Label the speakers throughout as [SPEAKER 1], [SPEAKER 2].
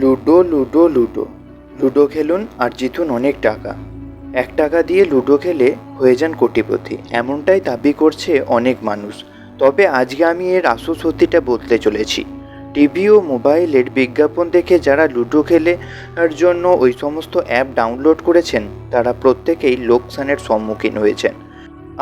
[SPEAKER 1] Ludo ludo ludo ludo খেলুন আর জিতুন অনেক টাকা। 1 টাকা দিয়ে লুডো খেলে হয়ে যান কোটিপতি, এমনটাই দাবি করছে অনেক মানুষ। তবে আজকে আমি এর আসল সত্যিটা বলতে চলেছি। টিভি ও মোবাইলের বিজ্ঞাপন দেখে যারা লুডো খেলার জন্য ওই সমস্ত অ্যাপ ডাউনলোড করেছেন, তারা প্রত্যেকেই লোকসানের সম্মুখীন হয়েছেন।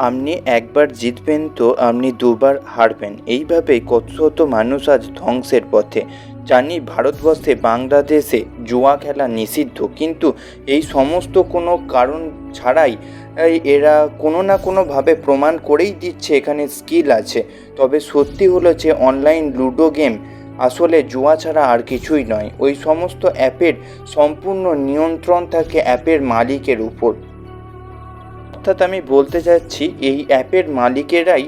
[SPEAKER 1] আপনি একবার জিতবেন তো আপনি দুবার হারবেন, এইভাবেই কত শত মানুষ আজ ধ্বংসের পথে। জানি ভারতবর্ষে, বাংলাদেশে জুয়া খেলা নিষিদ্ধ, কিন্তু এই সমস্ত কোনো কারণ ছাড়াই এরা কোনো না কোনোভাবে প্রমাণ করেই দিচ্ছে এখানে স্কিল আছে। তবে সত্যি হলো যে অনলাইন লুডো গেম আসলে জুয়া ছাড়া আর কিছুই নয়। ওই সমস্ত অ্যাপের সম্পূর্ণ নিয়ন্ত্রণ থাকে অ্যাপের মালিকের উপর। অর্থাৎ আমি বলতে চাচ্ছি এই অ্যাপের মালিকেরাই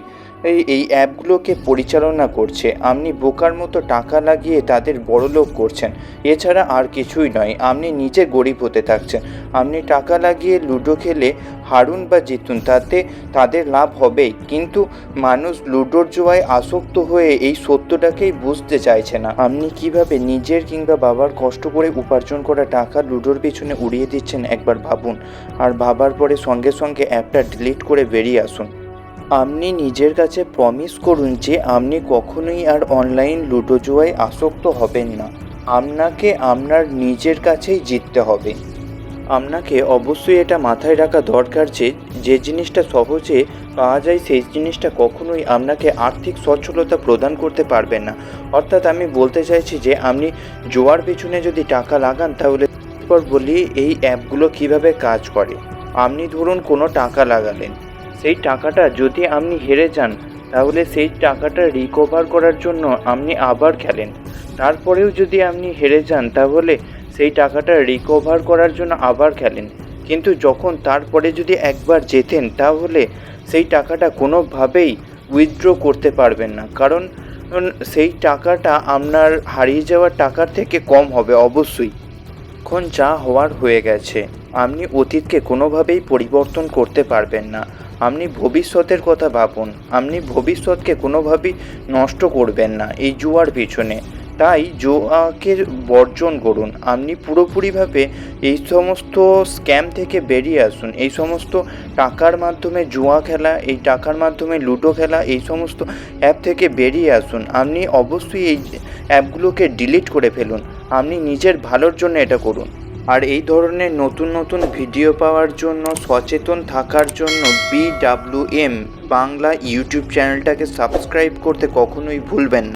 [SPEAKER 1] এই অ্যাপগুলোকে পরিচালনা করছে। আপনি বোকার মতো টাকা লাগিয়ে তাদের বড়লোক করছেন, এছাড়া আর কিছুই নয়। আপনি নিজে গরিব হতে থাকছেন। আপনি টাকা লাগিয়ে লুডো খেলে হারুন বা জিতুন, তাতে তাদের লাভ হবেই, কিন্তু মানুষ লুডোর জুয়ায় আসক্ত হয়ে এই সত্যটাকেই বুঝতে চাইছে না। আপনি কিভাবে নিজের কিংবা বাবার কষ্ট করে উপার্জন করা টাকা লুডোর পিছনে উড়িয়ে দিচ্ছেন একবার ভাবুন। আর ভাবার পরে সঙ্গে সঙ্গে অ্যাপটা ডিলিট করে বেরিয়ে আসুন। আপনি নিজের কাছে প্রমিস করুন যে আপনি কখনোই আর অনলাইন লুডো জুয়ায় আসক্ত হবেন না। আপনাকে আপনার নিজের কাছেই জিততে হবে। আপনাকে অবশ্যই এটা মাথায় রাখা দরকার যে যে জিনিসটা সহজে পাওয়া যায় সেই জিনিসটা কখনোই আপনাকে আর্থিক সচ্ছলতা প্রদান করতে পারবে না। অর্থাৎ আমি বলতে চাইছি যে আপনি জুয়ার পেছনে যদি টাকা লাগান, তাহলে এরপর বলি এই অ্যাপগুলো কিভাবে কাজ করে। আপনি ধরুন কোনো টাকা লাগালেন, সেই টাকাটা যদি আপনি হেরে যান, তাহলে সেই টাকাটা রিকভার করার জন্য আপনি আবার খেলেন। তারপরেও যদি আপনি হেরে যান, তাহলে সেই টাকাটা রিকভার করার জন্য আবার খেলেন। কিন্তু যখন তারপরে যদি একবার জেতেন, তাহলে সেই টাকাটা কোনোভাবেই উইথড্র করতে পারবেন না, কারণ সেই টাকাটা আপনার হারিয়ে যাওয়ার টাকার থেকে কম হবে অবশ্যই। এখন যা হওয়ার হয়ে গেছে, আপনি অতীতকে কোনোভাবেই পরিবর্তন করতে পারবেন না। আপনি ভবিষ্যতের কথা ভাবুন, আপনি ভবিষ্যৎকে কোনোভাবেই নষ্ট করবেন না এই জুয়ার পিছনে। তাই জুয়াকে বর্জন করুন। আপনি পুরোপুরিভাবে এই সমস্ত স্ক্যাম থেকে বেরিয়ে আসুন। এই সমস্ত টাকার মাধ্যমে জুয়া খেলা, এই টাকার মাধ্যমে লুডো খেলা, এই সমস্ত অ্যাপ থেকে বেরিয়ে আসুন। আপনি অবশ্যই এই অ্যাপগুলোকে ডিলিট করে ফেলুন। আপনি নিজের ভালোর জন্য এটা করুন। আর এই ধরনের নতুন নতুন ভিডিও পাওয়ার জন্য, সচেতন থাকার জন্য BWM বাংলা ইউটিউব চ্যানেলটাকে সাবস্ক্রাইব করতে কখনোই ভুলবেন না।